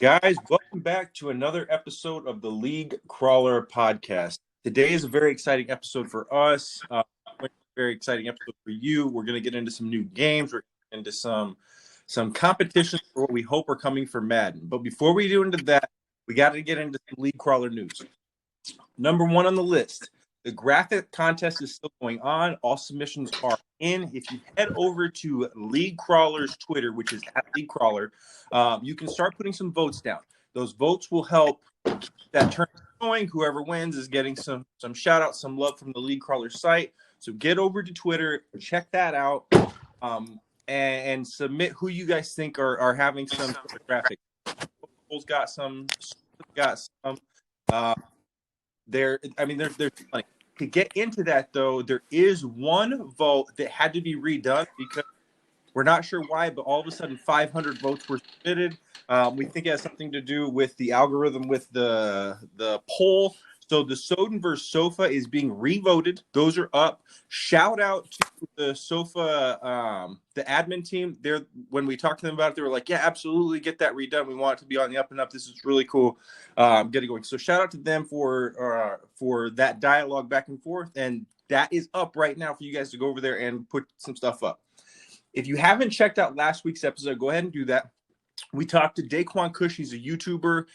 Guys, welcome back to another episode of the League Crawler podcast. Today is a very exciting episode for us. Very exciting episode for you. We're going to get into some new games. We're going to get into some competitions for what we hope are coming for Madden. But before we do into that, we got to get into some League Crawler news. Number one on the list, the graphic contest is still going on. All submissions are in. If you head over to League Crawler's Twitter, which is at League Crawler, you can start putting some votes down. Those votes will help keep that turn going. Whoever wins is getting some shout out, some love from the League Crawler site. So get over to Twitter, check that out, and submit who you guys think are having some graphic. Got some. There's plenty. To get into that, though, there is one vote that had to be redone because we're not sure why, but all of a sudden 500 votes were submitted. We think it has something to do with the algorithm with the poll. So the Soden versus Sofa is being revoted. Those are up. Shout out to the Sofa, the admin team. When we talked to them about it, they were like, yeah, absolutely, get that redone. We want it to be on the up and up. This is really cool. Get it going. So shout out to them for that dialogue back and forth. And that is up right now for you guys to go over there and put some stuff up. If you haven't checked out last week's episode, go ahead and do that. We talked to Daquan Cush. He's a YouTuber,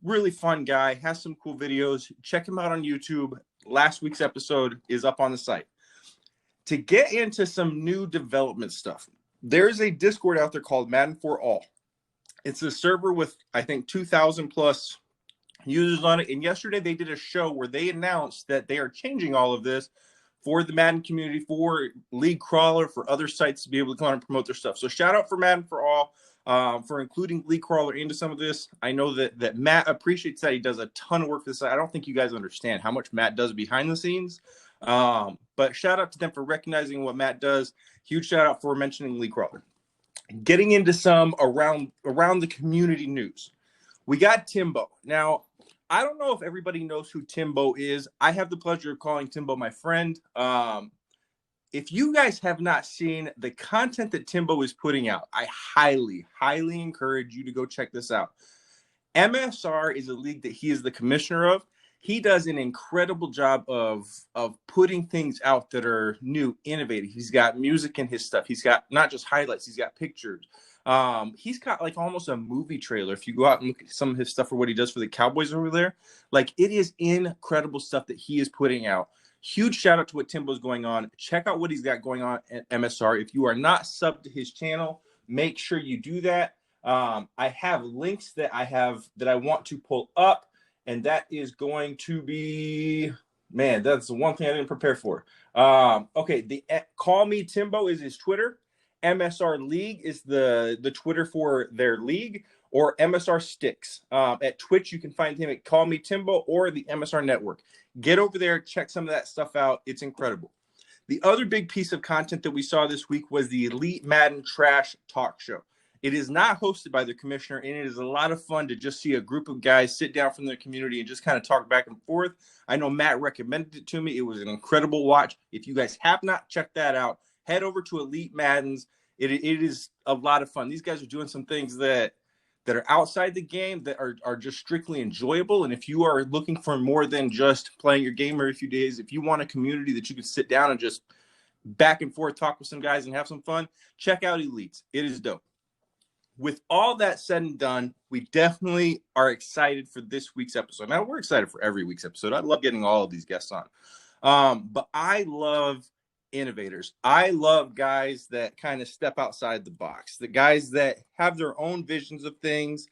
really fun guy, has some cool videos. Check him out on YouTube. Last week's episode is up on the site. To get into some new development stuff, there's a Discord out there called Madden for All. It's a server with, I think, 2,000 plus users on it. And yesterday they did a show where they announced that they are changing all of this for the Madden community, for League Crawler, for other sites to be able to come and promote their stuff. So shout out for Madden for All. For including League Crawler into some of this. I know that Matt appreciates that. He does a ton of work for this. I don't think you guys understand how much Matt does behind the scenes. But shout out to them for recognizing what Matt does. Huge shout out for mentioning League Crawler. Getting into some around the community news. We got Timbo. Now, I don't know if everybody knows who Timbo is. I have the pleasure of calling Timbo my friend. If you guys have not seen the content that Timbo is putting out, I highly, highly encourage you to go check this out. MSR is a league that he is the commissioner of. He does an incredible job of putting things out that are new, innovative. He's got music in his stuff. He's got not just highlights, he's got pictures. He's got like almost a movie trailer. If you go out and look at some of his stuff or what he does for the Cowboys over there, like it is incredible stuff that he is putting out. Huge shout out to what Timbo's going on. Check out what he's got going on at MSR. If you are not subbed to his channel, make sure you do that. I have links that I want to pull up, and that is going to be, man, that's the one thing I didn't prepare for. Okay, the Call Me Timbo is his Twitter. MSR League is the Twitter for their league, or MSR Sticks. At Twitch, you can find him at Call Me Timbo or the MSR Network. Get over there, check some of that stuff out. It's incredible. The other big piece of content that we saw this week was the Elite Madden Trash Talk Show. It is not hosted by the commissioner, and it is a lot of fun to just see a group of guys sit down from their community and just kind of talk back and forth. I know Matt recommended it to me. It was an incredible watch. If you guys have not checked that out, head over to Elite Madden's. It is a lot of fun. These guys are doing some things that are outside the game that are just strictly enjoyable. And if you are looking for more than just playing your game every few days, if you want a community that you can sit down and just back and forth talk with some guys and have some fun, check out Elites. It is dope. With all that said and done, we definitely are excited for this week's episode. Now, we're excited for every week's episode. I love getting all of these guests on. But I love innovators. I love guys that kind of step outside the box, the guys that have their own visions of things,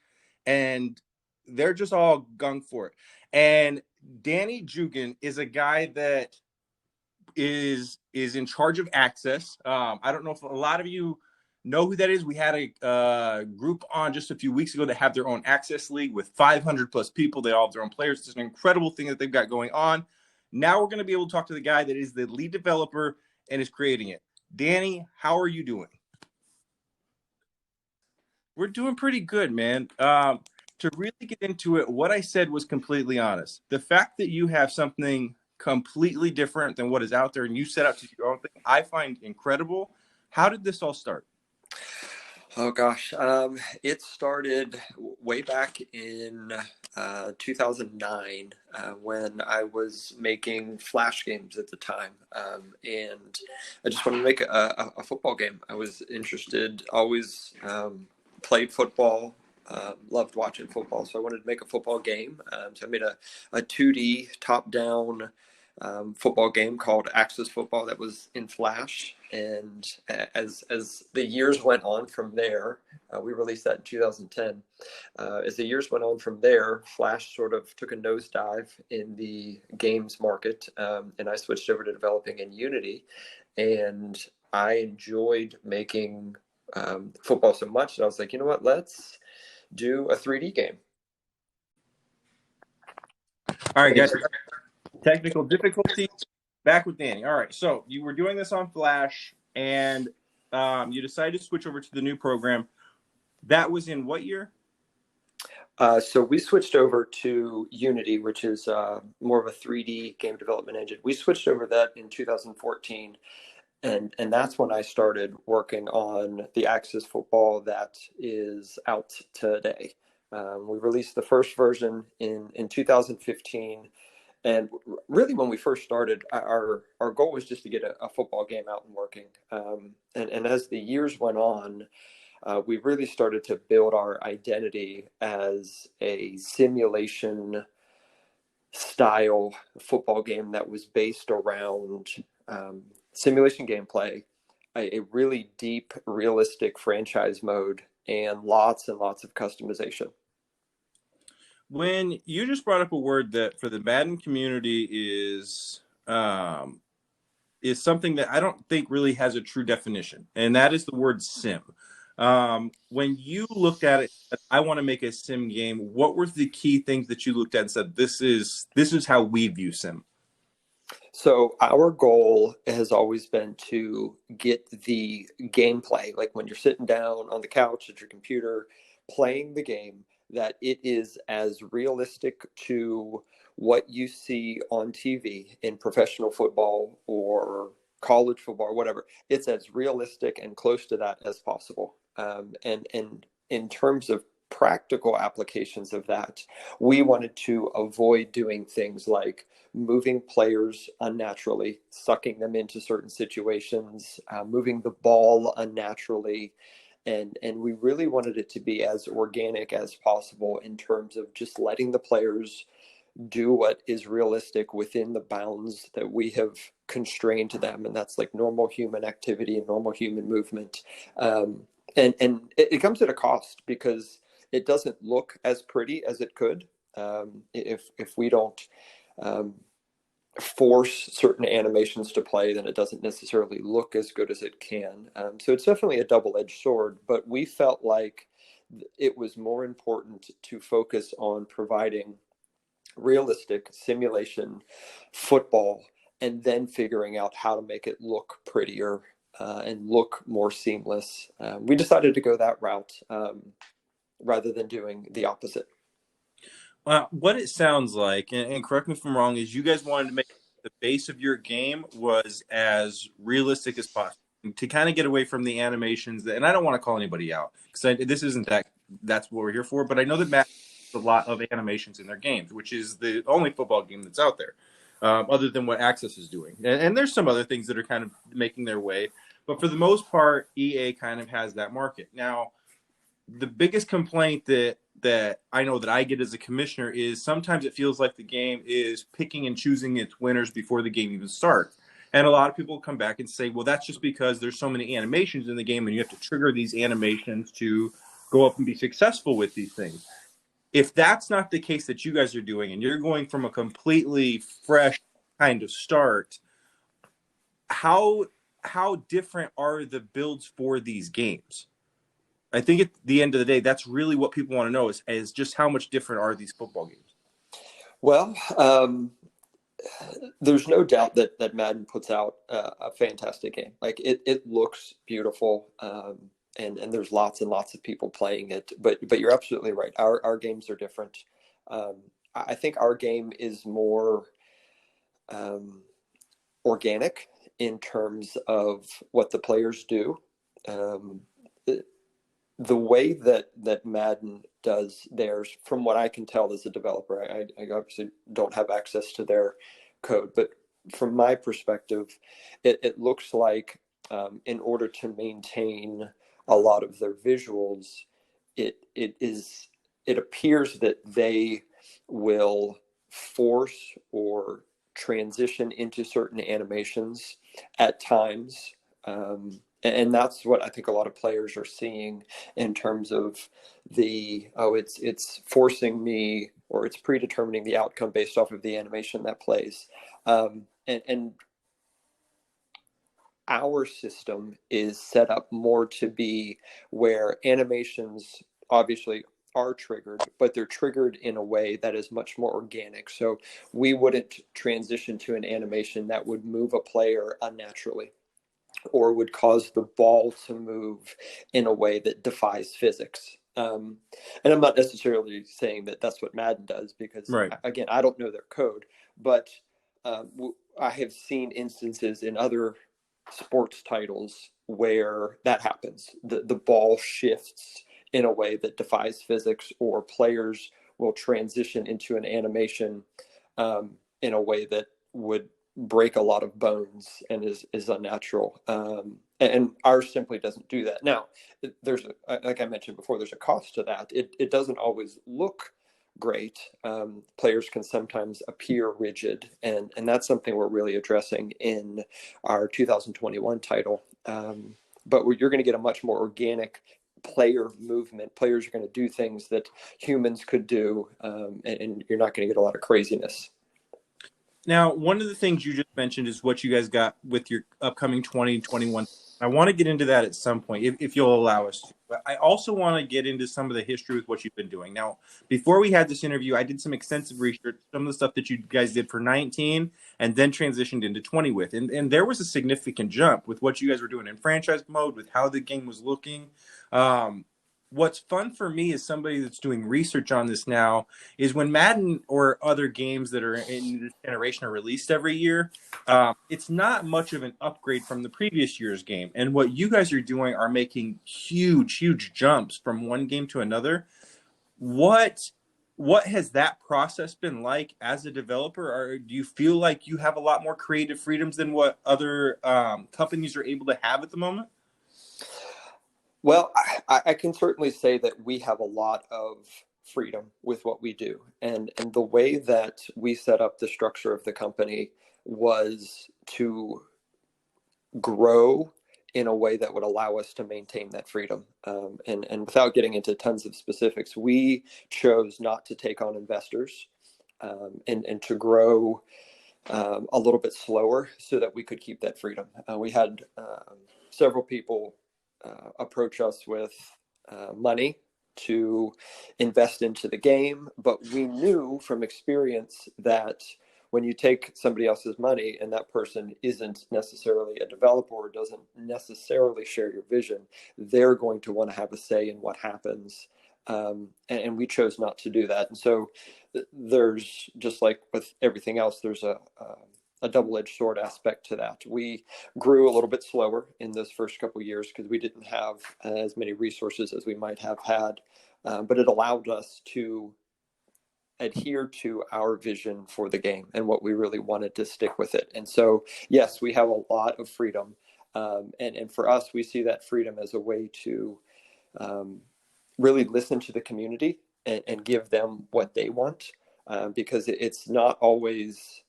and they're just all gung for it. And Danny Jugan is a guy that is in charge of access. I don't know if a lot of you know who that is. We had a group on just a few weeks ago that have their own access league with 500 plus people. They all have their own players. It's an incredible thing that they've got going on. Now we're going to be able to talk to the guy that is the lead developer and is creating it. Danny, how are you doing? We're doing pretty good, man. To really get into it, what I said was completely honest. The fact that you have something completely different than what is out there and you set out to do your own thing, I find incredible. How did this all start? Oh gosh, it started way back in 2009 when I was making Flash games at the time, and I just wanted to make a football game. I was interested, always played football, loved watching football, so I wanted to make a football game. So I made a 2D top-down football game called Axis Football that was in Flash. And as the years went on from there, we released that in 2010. As the years went on from there, Flash sort of took a nosedive in the games market, and I switched over to developing in Unity. And I enjoyed making football so much that I was like, you know what, let's do a 3D game. All right, guys. Technical difficulty. Back with Danny. All right. So you were doing this on Flash, and you decided to switch over to the new program. That was in what year? So we switched over to Unity, which is more of a 3D game development engine. We switched over that in 2014, and that's when I started working on the Axis Football that is out today. We released the first version in 2015, and really when we first started, our goal was just to get a football game out and working. And as the years went on, we really started to build our identity as a simulation style football game that was based around simulation gameplay, a really deep, realistic franchise mode, and lots of customization. When you just brought up a word that for the Madden community is something that I don't think really has a true definition, and that is the word sim. When you looked at it, I want to make a sim game. What were the key things that you looked at and said, this is how we view sim? So our goal has always been to get the gameplay, like when you're sitting down on the couch at your computer playing the game, that it is as realistic to what you see on TV in professional football or college football or whatever. It's as realistic and close to that as possible. And in terms of practical applications of that, we wanted to avoid doing things like moving players unnaturally, sucking them into certain situations, moving the ball unnaturally. And we really wanted it to be as organic as possible in terms of just letting the players do what is realistic within the bounds that we have constrained to them. And that's like normal human activity and normal human movement. And it comes at a cost because it doesn't look as pretty as it could if we don't force certain animations to play, then it doesn't necessarily look as good as it can. So it's definitely a double-edged sword, but we felt like it was more important to focus on providing realistic simulation football and then figuring out how to make it look prettier and look more seamless. We decided to go that route rather than doing the opposite. What it sounds like, and correct me if I'm wrong, is you guys wanted to make the base of your game was as realistic as possible to kind of get away from the animations. And I don't want to call anybody out because this isn't that's what we're here for. But I know that Matt has a lot of animations in their games, which is the only football game that's out there, other than what Access is doing. And there's some other things that are kind of making their way. But for the most part, EA kind of has that market. Now, the biggest complaint that I know that I get as a commissioner is sometimes it feels like the game is picking and choosing its winners before the game even starts. And a lot of people come back and say, well, that's just because there's so many animations in the game and you have to trigger these animations to go up and be successful with these things. If that's not the case that you guys are doing and you're going from a completely fresh kind of start, how different are the builds for these games? I think at the end of the day, that's really what people want to know is just how much different are these football games? Well, there's no doubt that Madden puts out a fantastic game. Like it looks beautiful, and there's lots and lots of people playing it. But you're absolutely right. Our games are different. I think our game is more organic in terms of what the players do. the way that Madden does theirs, from what I can tell as a developer, I obviously don't have access to their code, but from my perspective, it looks like in order to maintain a lot of their visuals, it appears that they will force or transition into certain animations at times. And that's what I think a lot of players are seeing in terms of it's forcing me, or it's predetermining the outcome based off of the animation that plays. And our system is set up more to be where animations obviously are triggered, but they're triggered in a way that is much more organic. So we wouldn't transition to an animation that would move a player unnaturally or would cause the ball to move in a way that defies physics. And I'm not necessarily saying that that's what Madden does, because Right. again, I don't know their code, but I have seen instances in other sports titles where that happens. The ball shifts in a way that defies physics, or players will transition into an animation in a way that would break a lot of bones and is unnatural. And ours simply doesn't do that. Now, there's like I mentioned before, there's a cost to that. It doesn't always look great. Players can sometimes appear rigid, and that's something we're really addressing in our 2021 title. But you're going to get a much more organic player movement. Players are going to do things that humans could do, and you're not going to get a lot of craziness. Now, one of the things you just mentioned is what you guys got with your upcoming 2021. I want to get into that at some point, if you'll allow us to. But I also want to get into some of the history with what you've been doing. Now, before we had this interview, I did some extensive research, some of the stuff that you guys did for 19 and then transitioned into 20 with. And there was a significant jump with what you guys were doing in franchise mode, with how the game was looking. What's fun for me as somebody that's doing research on this now is when Madden or other games that are in this generation are released every year, it's not much of an upgrade from the previous year's game. And what you guys are doing are making huge jumps from one game to another. What has that process been like as a developer? Or do you feel like you have a lot more creative freedoms than what other companies are able to have at the moment? Well, I can certainly say that we have a lot of freedom with what we do. And the way that we set up the structure of the company was to grow in a way that would allow us to maintain that freedom. And without getting into tons of specifics, we chose not to take on investors, and to grow a little bit slower so that we could keep that freedom. We had several people approach us with money to invest into the game, but we knew from experience that when you take somebody else's money and that person isn't necessarily a developer or doesn't necessarily share your vision, they're going to want to have a say in what happens. And we chose not to do that. And so there's, just like with everything else, there's a double-edged sword aspect to that. We grew a little bit slower in those first couple of years because we didn't have as many resources as we might have had, but it allowed us to adhere to our vision for the game and what we really wanted to stick with it. And so, yes, we have a lot of freedom. And for us, we see that freedom as a way to really listen to the community and give them what they want, because it's not always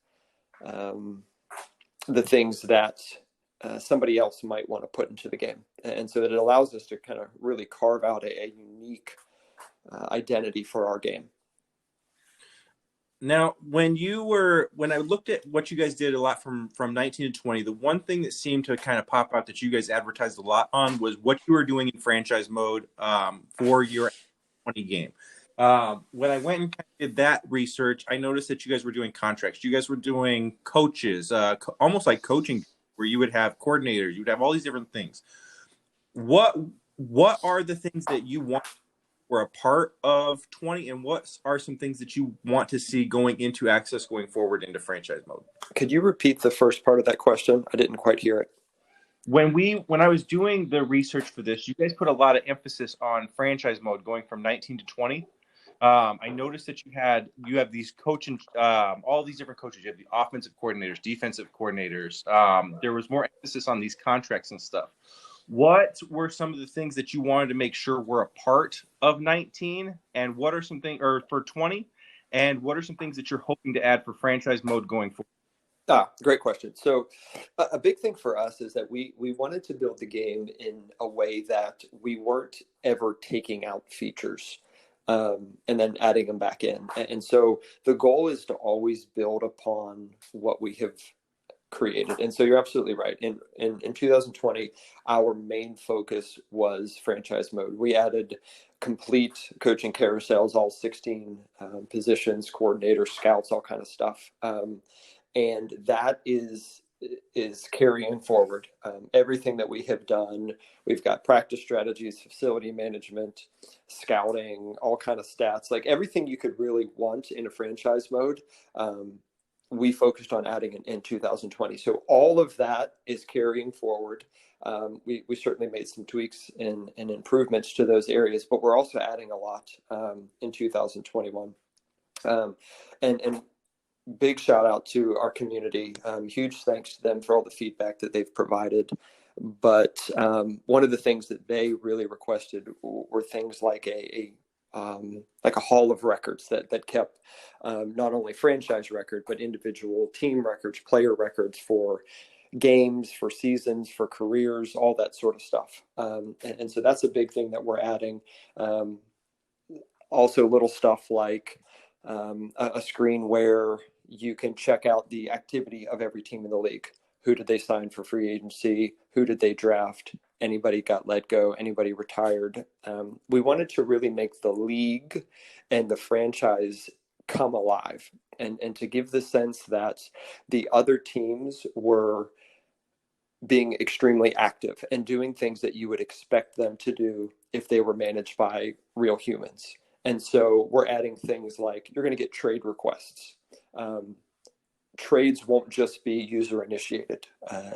the things that somebody else might want to put into the game. And so it allows us to kind of really carve out a unique identity for our game. Now, when I looked at what you guys did a lot from 19 to 20, the one thing that seemed to kind of pop out that you guys advertised a lot on was what you were doing in franchise mode for your 20 game. When I went and did that research, I noticed that you guys were doing contracts. You guys were doing coaches, almost like coaching, where you would have coordinators, you would have all these different things. What are the things that you want were a part of 20, and what are some things that you want to see going into Access going forward into franchise mode? Could you repeat the first part of that question? I didn't quite hear it. when I was doing the research for this, you guys put a lot of emphasis on franchise mode going from 19 to 20. I noticed that you have these coaching, all these different coaches. You have the offensive coordinators, defensive coordinators. There was more emphasis on these contracts and stuff. What were some of the things that you wanted to make sure were a part of 19, and what are some things, or for 20, and what are some things that you're hoping to add for franchise mode going forward? Great question. So a big thing for us is that we wanted to build the game in a way that we weren't ever taking out features and then adding them back in. And so the goal is to always build upon what we have created. And so you're absolutely right. In 2020, our main focus was franchise mode. We added complete coaching carousels, all 16 positions, coordinators, scouts, all kind of stuff. And that is carrying forward everything that we have done. We've got practice strategies, facility management, scouting, all kind of stats, like everything you could really want in a franchise mode. We focused on adding in 2020. So all of that is carrying forward. We certainly made some tweaks and improvements to those areas, but we're also adding a lot in 2021. And big shout out to our community. Huge thanks to them for all the feedback that they've provided. But one of the things that they really requested were things like a hall of records that kept not only franchise record, but individual team records, player records for games, for seasons, for careers, all that sort of stuff. And so that's a big thing that we're adding. Also little stuff like a screen where you can check out the activity of every team in the league. Who did they sign for free agency? Who did they draft? Anybody got let go? Anybody retired? We wanted to really make the league and the franchise come alive and to give the sense that the other teams were being extremely active and doing things that you would expect them to do if they were managed by real humans. And so we're adding things like you're going to get trade requests. Trades won't just be user initiated.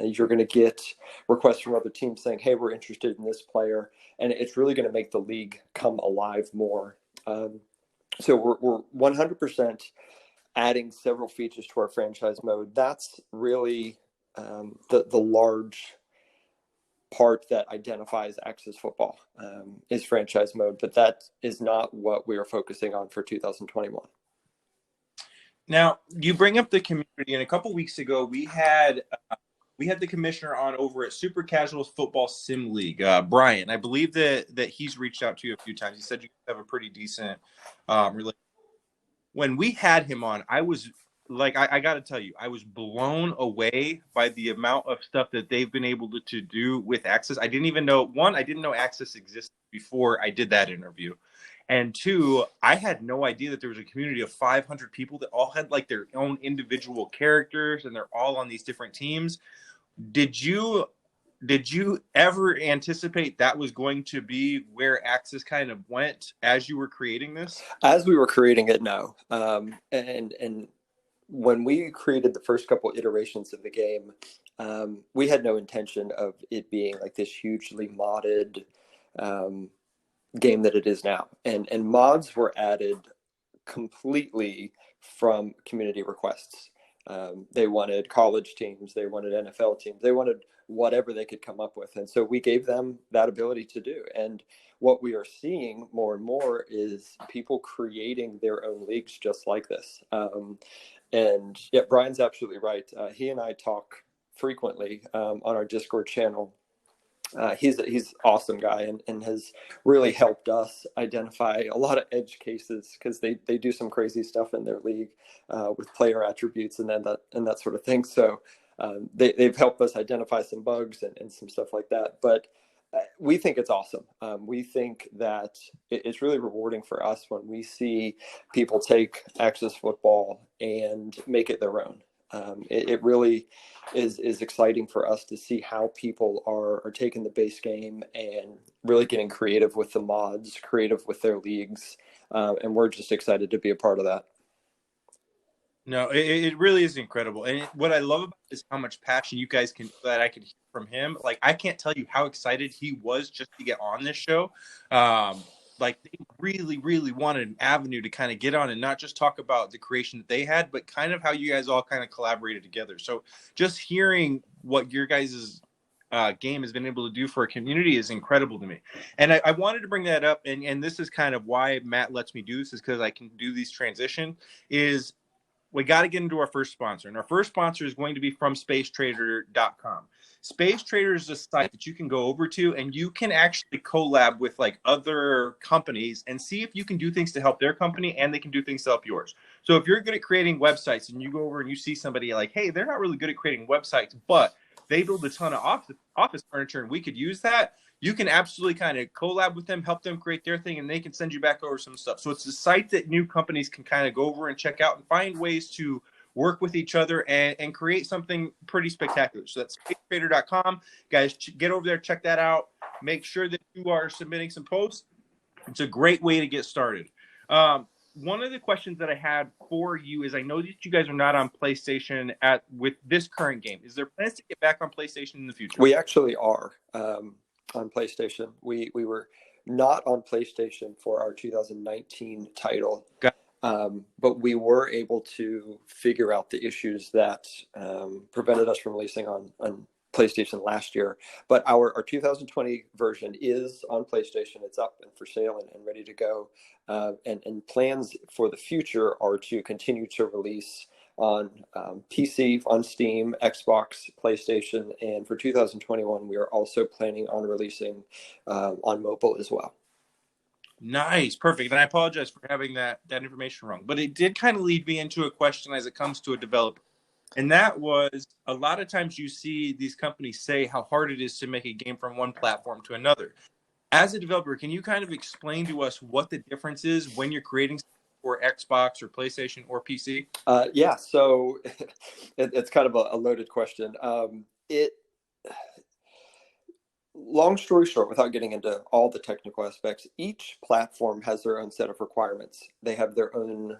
You're going to get requests from other teams saying, hey, we're interested in this player. And it's really going to make the league come alive more. So we're 100% adding several features to our franchise mode. That's really the large part that identifies Access Football is franchise mode, but that is not what we are focusing on for 2021. Now, you bring up the community, and a couple weeks ago we had the commissioner on over at Super Casuals Football Sim League, Brian. I believe that he's reached out to you a few times. He said you have a pretty decent relationship. When we had him on, I was like, I got to tell you, I was blown away by the amount of stuff that they've been able to do with Access. I didn't know Access existed before I did that interview. And two, I had no idea that there was a community of 500 people that all had like their own individual characters and they're all on these different teams. Did you ever anticipate that was going to be where Access kind of went as you were creating this? As we were creating it, no. And when we created the first couple iterations of the game, we had no intention of it being like this hugely modded game that it is now. And mods were added completely from community requests. They wanted college teams, they wanted NFL teams, they wanted whatever they could come up with. And so we gave them that ability to do. And what we are seeing more and more is people creating their own leagues just like this. And yeah, Brian's absolutely right. He and I talk frequently on our Discord channel. He's an awesome guy and has really helped us identify a lot of edge cases because they do some crazy stuff in their league with player attributes and that sort of thing. So they've helped us identify some bugs and some stuff like that. But we think it's awesome. We think that it's really rewarding for us when we see people take Access Football and make it their own. It really is exciting for us to see how people are taking the base game and really getting creative with the mods, creative with their leagues. And we're just excited to be a part of that. No, it really is incredible. And what I love about it is how much passion you guys that I can hear from him. Like, I can't tell you how excited he was just to get on this show. Like, they really, really wanted an avenue to kind of get on and not just talk about the creation that they had, but kind of how you guys all kind of collaborated together. So just hearing what your guys' game has been able to do for a community is incredible to me. And I wanted to bring that up. And this is kind of why Matt lets me do this, is because I can do these transition is we got to get into our first sponsor. And our first sponsor is going to be from SpaceTradr.com. Space Trader is a site that you can go over to, and you can actually collab with like other companies and see if you can do things to help their company, and they can do things to help yours. So if you're good at creating websites and you go over and you see somebody like, hey, they're not really good at creating websites, but they build a ton of office furniture and we could use that, you can absolutely kind of collab with them, help them create their thing, and they can send you back over some stuff. So it's a site that new companies can kind of go over and check out and find ways to work with each other and create something pretty spectacular. So that's spacetrader.com. Guys, get over there, check that out. Make sure that you are submitting some posts. It's a great way to get started. One of the questions that I had for you is, I know that you guys are not on PlayStation with this current game. Is there plans to get back on PlayStation in the future? We actually are on PlayStation. We were not on PlayStation for our 2019 title. Got but we were able to figure out the issues that prevented us from releasing on PlayStation last year. But our 2020 version is on PlayStation. It's up and for sale and ready to go. And plans for the future are to continue to release on PC, on Steam, Xbox, PlayStation, and for 2021, we are also planning on releasing on mobile as well. Nice, perfect. And I apologize for having that information wrong, but it did kind of lead me into a question as it comes to a developer. And that was, a lot of times you see these companies say how hard it is to make a game from one platform to another. As a developer, can you kind of explain to us what the difference is when you're creating for Xbox or PlayStation or PC? Yeah, so it's kind of a loaded question. Long story short, without getting into all the technical aspects, each platform has their own set of requirements. They have their own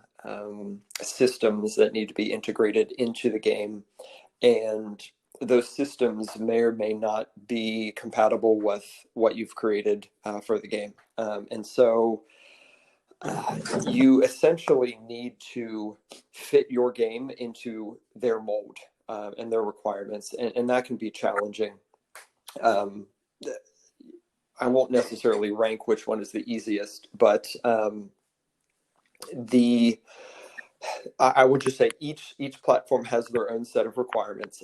systems that need to be integrated into the game, and those systems may or may not be compatible with what you've created for the game. And so you essentially need to fit your game into their mold and their requirements, and that can be challenging. I won't necessarily rank which one is the easiest, but I would just say each platform has their own set of requirements,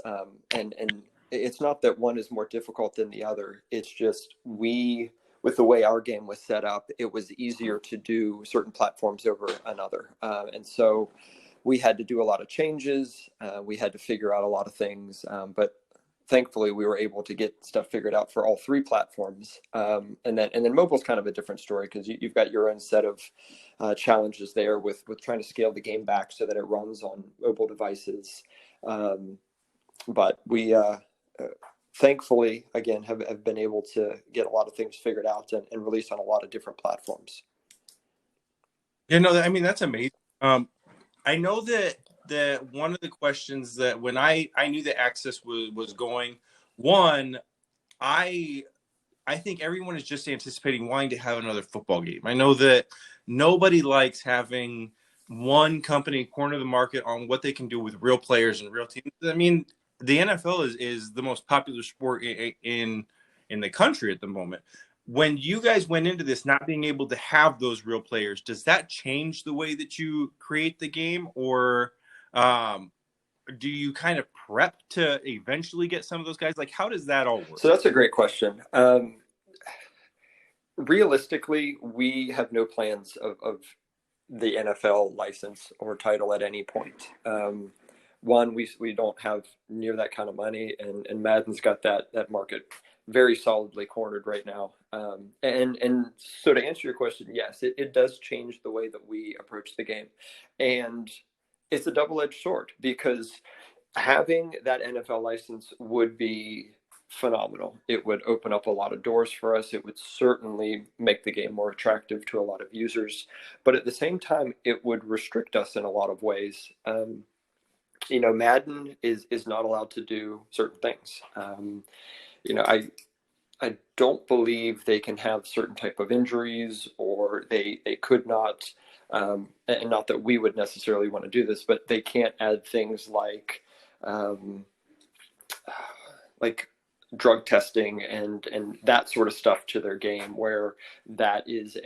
and it's not that one is more difficult than the other. It's just with the way our game was set up, it was easier to do certain platforms over another, and so we had to do a lot of changes. We had to figure out a lot of things, but thankfully we were able to get stuff figured out for all three platforms. And then mobile's kind of a different story, because you've got your own set of challenges there with trying to scale the game back so that it runs on mobile devices. But we thankfully, again, have been able to get a lot of things figured out and released on a lot of different platforms. Yeah, no, I mean, that's amazing. I know that one of the questions that when I knew that Access was going, one, I think everyone is just anticipating wanting to have another football game. I know that nobody likes having one company corner the market on what they can do with real players and real teams. I mean, the NFL is the most popular sport in the country at the moment. When you guys went into this not being able to have those real players, does that change the way that you create the game, or do you kind of prep to eventually get some of those guys? Like, how does that all work? So that's a great question. Realistically, we have no plans of the NFL license or title at any point. One, we don't have near that kind of money, and Madden's got that market very solidly cornered right now. And so to answer your question, yes, it does change the way that we approach the game. And it's a double-edged sword, because having that NFL license would be phenomenal. It would open up a lot of doors for us. It would certainly make the game more attractive to a lot of users, but at the same time, it would restrict us in a lot of ways. Madden is not allowed to do certain things. I don't believe they can have certain type of injuries, or they could not, and not that we would necessarily want to do this, but they can't add things um, like drug testing and that sort of stuff to their game, where that is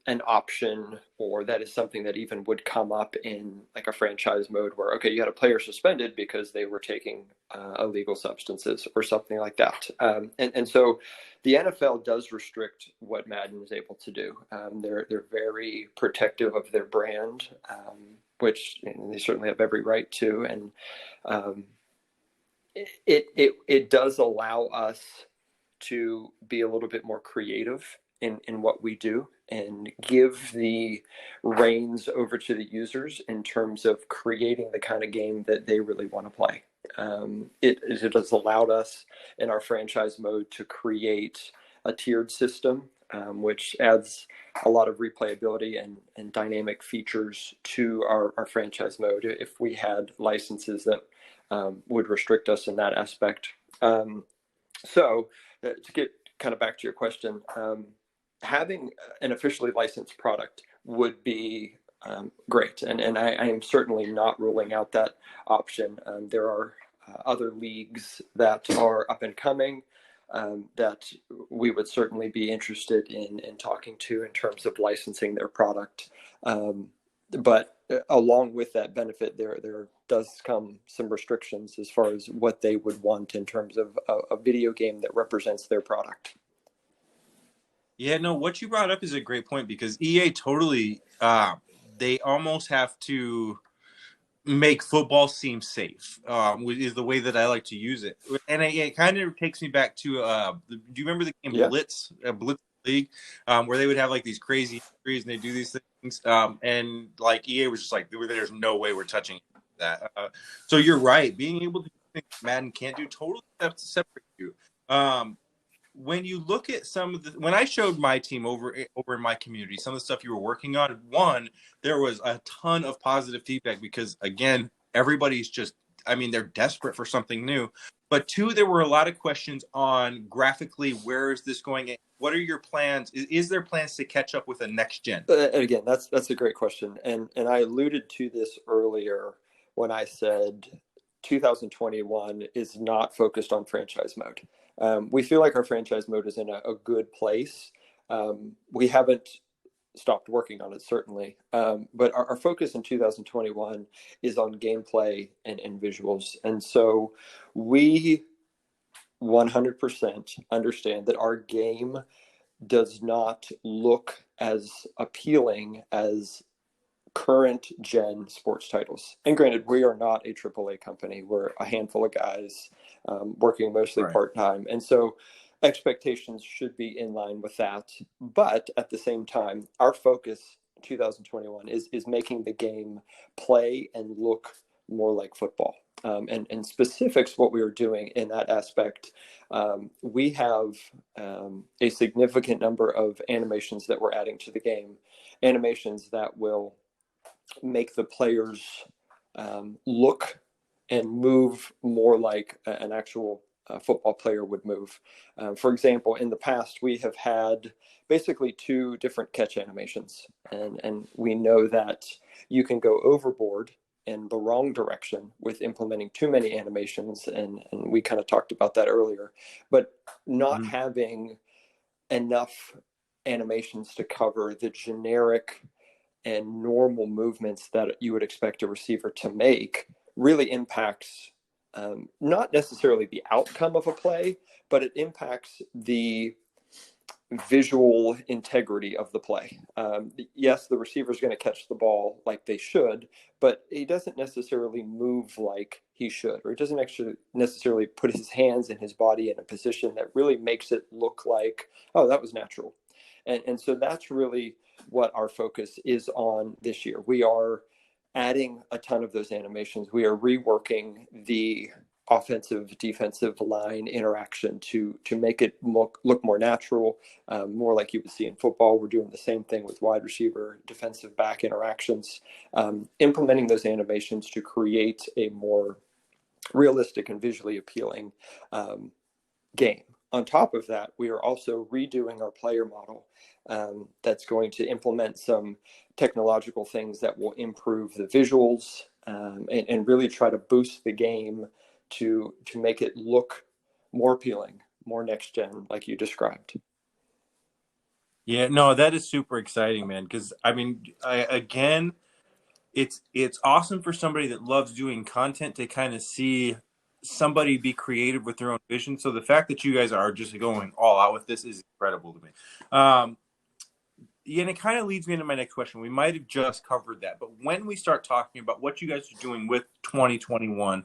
an option, or that is something that even would come up in like a franchise mode where, okay, you had a player suspended because they were taking illegal substances or something like that. And so the NFL does restrict what Madden is able to do. They're very protective of their brand, which they certainly have every right to. And it does allow us to be a little bit more creative in what we do, and give the reins over to the users in terms of creating the kind of game that they really want to play. It has allowed us in our franchise mode to create a tiered system, which adds a lot of replayability and dynamic features to our franchise mode if we had licenses that would restrict us in that aspect. So to get kind of back to your question, having an officially licensed product would be great. And I am certainly not ruling out that option. There are other leagues that are up and coming that we would certainly be interested in talking to in terms of licensing their product. But along with that benefit, there does come some restrictions as far as what they would want in terms of a video game that represents their product. Yeah, no, what you brought up is a great point, because EA totally, they almost have to make football seem safe, is the way that I like to use it. And it kind of takes me back to, do you remember the game Yeah. Blitz League, where they would have like these crazy injuries and they do these things, and like EA was just like, there's no way we're touching that. So you're right, being able to do things Madden can't do totally separate you. When you look at some of when I showed my team over in my community, some of the stuff you were working on, one, there was a ton of positive feedback, because again, everybody's just, I mean, they're desperate for something new. But two, there were a lot of questions on graphically, where is this going? What are your plans? Is there plans to catch up with a next gen? Again, that's a great question. And I alluded to this earlier when I said 2021 is not focused on franchise mode. We feel like our franchise mode is in a good place. We haven't stopped working on it, certainly. But our focus in 2021 is on gameplay and visuals. And so we 100% understand that our game does not look as appealing as current gen sports titles. And granted, we are not a AAA company. We're a handful of guys working mostly part-time. And so expectations should be in line with that. But at the same time, our focus 2021 is making the game play and look more like football. And specifics, what we are doing in that aspect, we have a significant number of animations that we're adding to the game, animations that will make the players look and move more like an actual football player would move. For example, in the past, we have had basically two different catch animations, and we know that you can go overboard in the wrong direction with implementing too many animations, and we kind of talked about that earlier. But not having enough animations to cover the generic and normal movements that you would expect a receiver to make really impacts not necessarily the outcome of a play, but it impacts the visual integrity of the play. Yes, the receiver is going to catch the ball like they should, but he doesn't necessarily move like he should, or he doesn't actually necessarily put his hands and his body in a position that really makes it look like, oh, that was natural. And so that's really what our focus is on this year. We are adding a ton of those animations. We are reworking the offensive defensive line interaction to make it look more natural, more like you would see in football. We're doing the same thing with wide receiver, defensive back interactions, implementing those animations to create a more realistic and visually appealing game. On top of that, we are also redoing our player model that's going to implement some technological things that will improve the visuals, and really try to boost the game to make it look more appealing, more next gen, like you described. Yeah, no, that is super exciting, man. Because I mean, again, it's awesome for somebody that loves doing content to kind of see somebody be creative with their own vision. So the fact that you guys are just going all out with this is incredible to me. Yeah, and it kind of leads me into my next question. We might have just covered that, but when we start talking about what you guys are doing with 2021,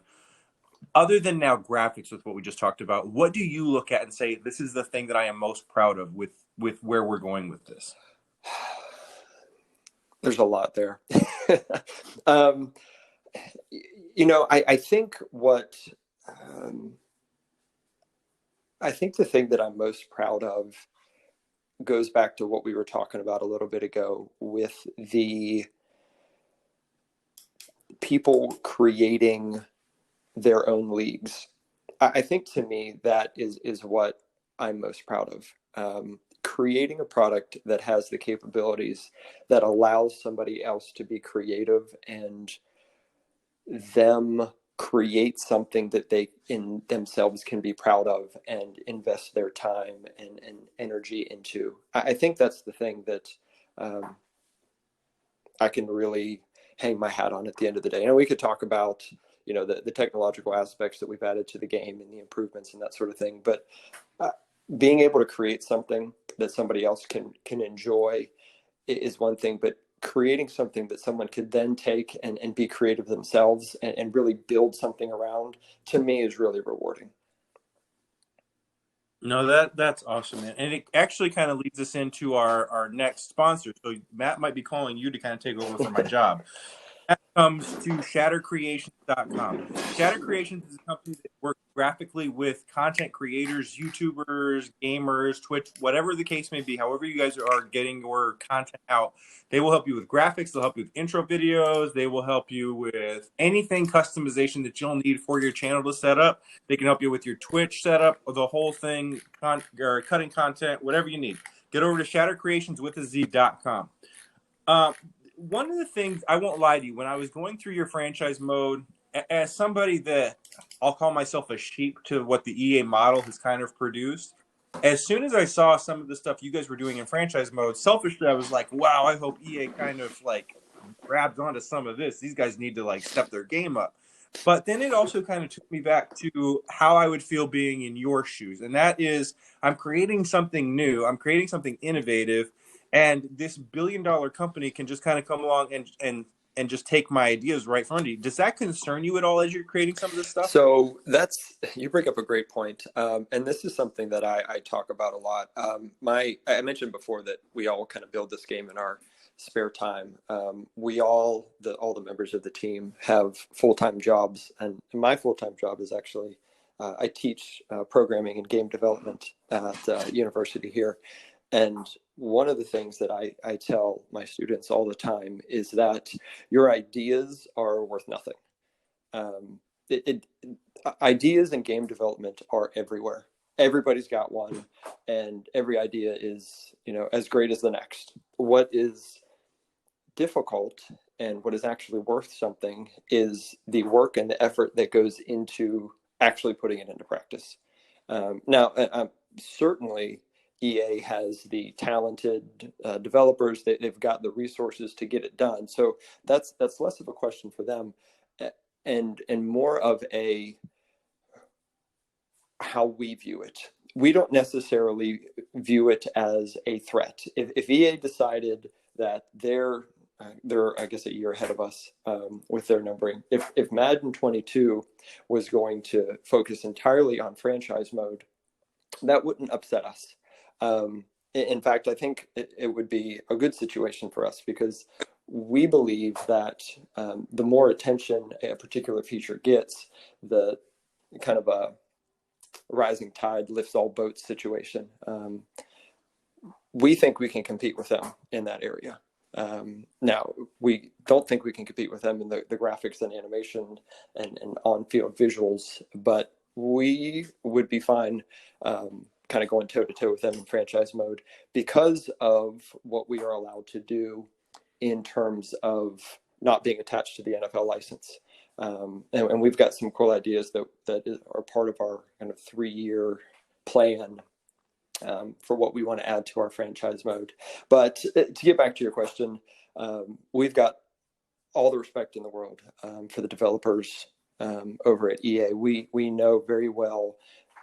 other than now graphics with what we just talked about, what do you look at and say, this is the thing that I am most proud of with where we're going with this? There's a lot there. I think I think the thing that I'm most proud of goes back to what we were talking about a little bit ago with the people creating their own leagues. I think to me that is what I'm most proud of. Creating a product that has the capabilities that allows somebody else to be creative and them create something that they in themselves can be proud of and invest their time and energy into. I think that's the thing that I can really hang my hat on at the end of the day. And we could talk about, the technological aspects that we've added to the game and the improvements and that sort of thing. But being able to create something that somebody else can enjoy is one thing, but creating something that someone could then take and be creative themselves and really build something around, to me, is really rewarding. No, that's awesome, man. And it actually kind of leads us into our next sponsor. So Matt might be calling you to kind of take over for my job. That comes to shattercreations.com. Shatter Creations is a company that works graphically with content creators, YouTubers, gamers, Twitch, whatever the case may be, however you guys are getting your content out. They will help you with graphics. They'll help you with intro videos. They will help you with anything customization that you'll need for your channel to set up. They can help you with your Twitch setup, or the whole thing, or cutting content, whatever you need. Get over to shattercreationswithaz.com. One of the things, I won't lie to you, when I was going through your franchise mode, as somebody that I'll call myself a sheep to what the EA model has kind of produced, as soon as I saw some of the stuff you guys were doing in franchise mode, selfishly I was like, wow, I hope EA kind of grabs onto some of this. These guys need to step their game up. But then it also kind of took me back to how I would feel being in your shoes. And that is, I'm creating something new. I'm creating something innovative. And this billion-dollar company can just kind of come along and just take my ideas right from under you. Does that concern you at all as you're creating some of this stuff? So you bring up a great point. And this is something that I talk about a lot. I mentioned before that we all kind of build this game in our spare time. We all the members of the team have full-time jobs, and my full-time job is actually I teach programming and game development at university here. And one of the things that I tell my students all the time is that your ideas are worth nothing. Ideas in game development are everywhere. Everybody's got one, and every idea is, as great as the next. What is difficult and what is actually worth something is the work and the effort that goes into actually putting it into practice. Now, certainly EA has the talented developers. They've got the resources to get it done. So that's less of a question for them, and more of a how we view it. We don't necessarily view it as a threat. If EA decided that they're I guess a year ahead of us with their numbering. If Madden 22 was going to focus entirely on franchise mode, that wouldn't upset us. In fact, I think it would be a good situation for us, because we believe that the more attention a particular feature gets, the kind of a rising tide lifts all boats situation. We think we can compete with them in that area. Now, we don't think we can compete with them in the graphics and animation and on-field visuals, but we would be fine kind of going toe-to-toe with them in franchise mode because of what we are allowed to do in terms of not being attached to the NFL license. And we've got some cool ideas that are part of our kind of 3-year plan for what we want to add to our franchise mode. But to get back to your question, we've got all the respect in the world for the developers over at EA. We know very well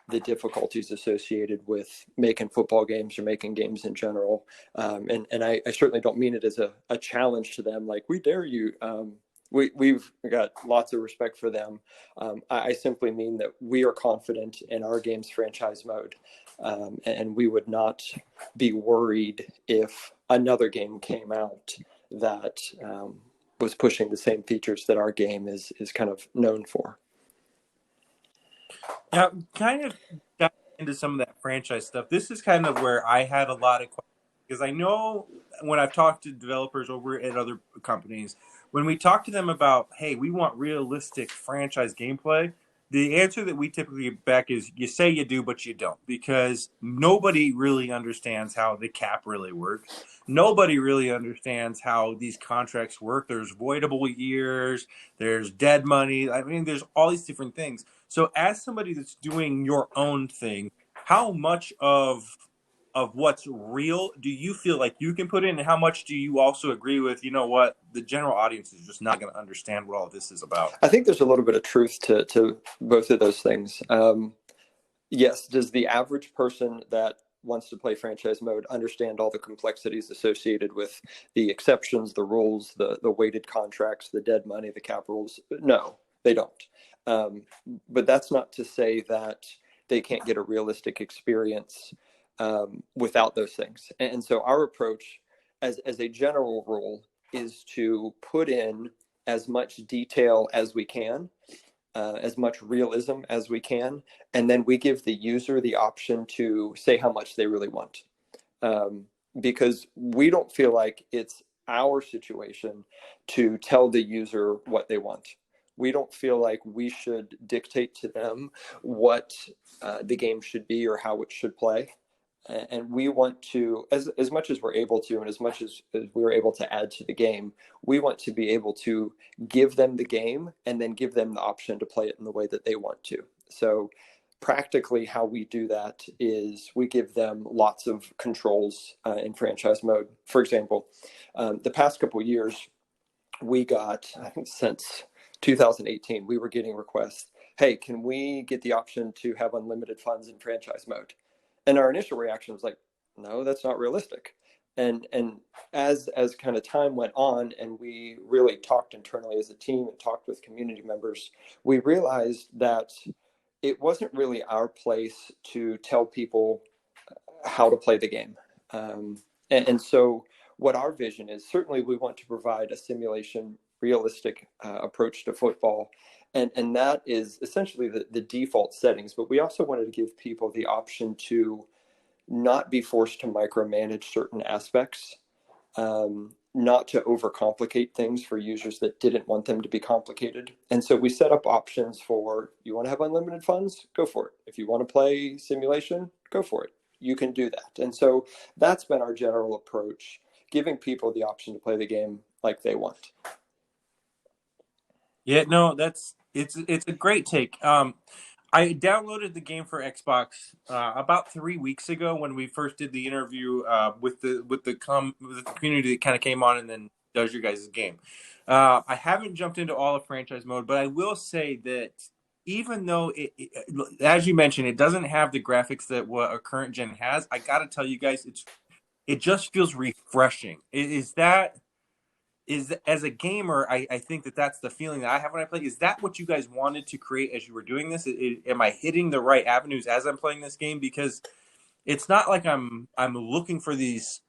the difficulties associated with making football games or making games in general. And I certainly don't mean it as a challenge to them, like, we dare you. We've got lots of respect for them. I simply mean that we are confident in our game's franchise mode. And we would not be worried if another game came out that was pushing the same features that our game is kind of known for. Now, kind of diving into some of that franchise stuff, this is kind of where I had a lot of questions, because I know when I've talked to developers over at other companies, when we talk to them about, hey, we want realistic franchise gameplay, the answer that we typically get back is, you say you do, but you don't, because nobody really understands how the cap really works. Nobody really understands how these contracts work. There's voidable years, there's dead money. I mean, there's all these different things. So as somebody that's doing your own thing, how much of what's real do you feel like you can put in, and how much do you also agree with, you know what, the general audience is just not going to understand what all of this is about? I think there's a little bit of truth to both of those things. Yes, does the average person that wants to play franchise mode understand all the complexities associated with the exceptions, the rules, the weighted contracts, the dead money, the cap rules? No, they don't. But that's not to say that they can't get a realistic experience without those things. And so our approach as a general rule is to put in as much detail as we can, as much realism as we can, and then we give the user the option to say how much they really want. Because we don't feel like it's our situation to tell the user what they want. We don't feel like we should dictate to them what the game should be or how it should play. And we want to, as much as we're able to, and as much as we're able to add to the game, we want to be able to give them the game and then give them the option to play it in the way that they want to. So practically how we do that is we give them lots of controls in franchise mode. For example, the past couple of years, we got, I think since 2018, we were getting requests, hey, can we get the option to have unlimited funds in franchise mode? And our initial reaction was like, no, that's not realistic. And as kind of time went on and we really talked internally as a team and talked with community members, we realized that it wasn't really our place to tell people how to play the game. And so what our vision is, certainly we want to provide a simulation realistic approach to football. And that is essentially the default settings. But we also wanted to give people the option to not be forced to micromanage certain aspects, not to overcomplicate things for users that didn't want them to be complicated. And so we set up options for, you want to have unlimited funds? Go for it. If you want to play simulation, go for it. You can do that. And so that's been our general approach, giving people the option to play the game like they want. Yeah, no, it's a great take. I downloaded the game for Xbox about 3 weeks ago when we first did the interview with the community that kind of came on and then does your guys' game. I haven't jumped into all of franchise mode, but I will say that even though as you mentioned, it doesn't have the graphics that what a current gen has, I got to tell you guys, it just feels refreshing. Is as a gamer, I think that's the feeling that I have when I play. Is that what you guys wanted to create as you were doing this? Am I hitting the right avenues as I'm playing this game? Because it's not like I'm looking for these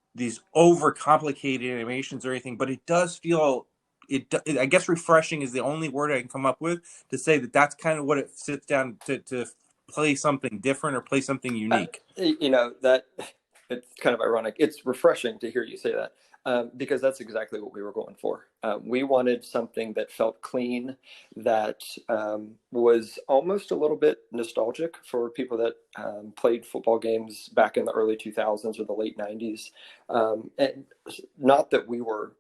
overcomplicated animations or anything, but it I guess refreshing is the only word I can come up with to say that that's kind of what it sits down to play something different or play something unique. That it's kind of ironic. It's refreshing to hear you say that, because that's exactly what we were going for. We wanted something that felt clean, that was almost a little bit nostalgic for people that played football games back in the early 2000s or the late 90s. And not that we were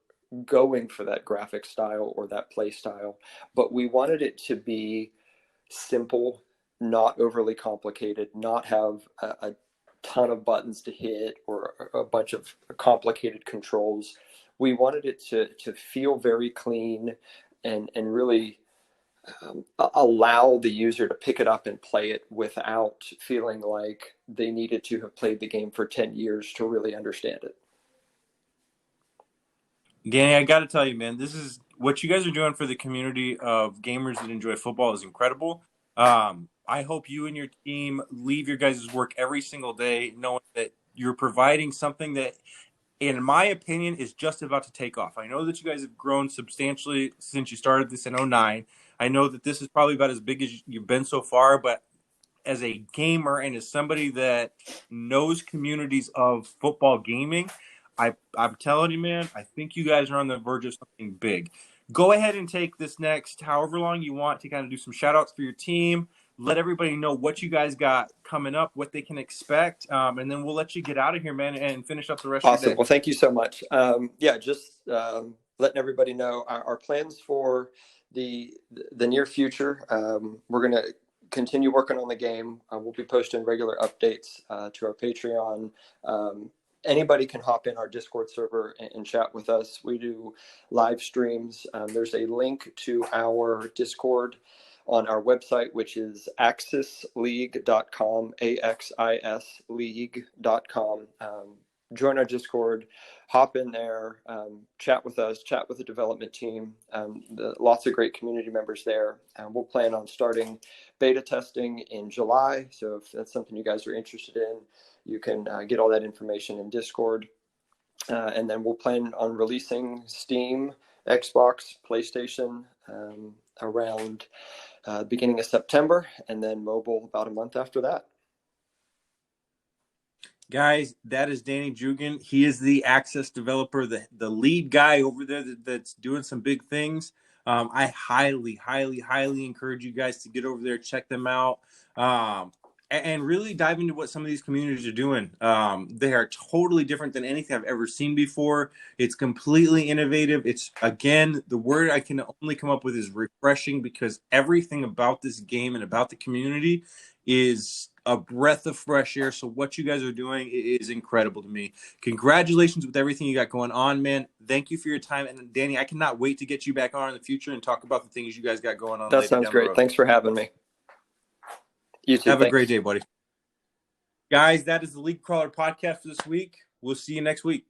going for that graphic style or that play style, but we wanted it to be simple, not overly complicated, not have a ton of buttons to hit or a bunch of complicated controls. We wanted it to feel very clean and really allow the user to pick it up and play it without feeling like they needed to have played the game for 10 years to really understand it. Danny, I got to tell you, man, this is what you guys are doing for the community of gamers that enjoy football is incredible. I hope you and your team leave your guys' work every single day knowing that you're providing something that, in my opinion, is just about to take off. I know that you guys have grown substantially since you started this in 2009. I know that this is probably about as big as you've been so far, but as a gamer and as somebody that knows communities of football gaming, I'm telling you, man, I think you guys are on the verge of something big. Go ahead and take this next however long you want to kind of do some shout outs for your team. Let everybody know what you guys got coming up, what they can expect, and then we'll let you get out of here, man, and finish up the rest of your day. Well, thank you so much. Just letting everybody know our plans for the near future. We're going to continue working on the game. We'll be posting regular updates to our Patreon. Anybody can hop in our Discord server and chat with us. We do live streams. There's a link to our Discord on our website, which is axisleague.com, AXIS league.com. Join our Discord, hop in there, chat with us, chat with the development team. Lots of great community members there. We'll plan on starting beta testing in July. So if that's something you guys are interested in, you can get all that information in Discord. And then we'll plan on releasing Steam, Xbox, PlayStation around beginning of September, and then mobile about a month after that. Guys, that is Danny Jugan. He is the Access developer, the lead guy over there that's doing some big things. I highly, highly, highly encourage you guys to get over there, check them out, and really dive into what some of these communities are doing. They are totally different than anything I've ever seen before. It's completely innovative. It's, again, the word I can only come up with is refreshing, because everything about this game and about the community is a breath of fresh air. So what you guys are doing is incredible to me. Congratulations with everything you got going on, man. Thank you for your time. And Danny, I cannot wait to get you back on in the future and talk about the things you guys got going on. That sounds great. Thanks for having me. You too. Have a great day, buddy. Guys, that is the League Crawler podcast for this week. We'll see you next week.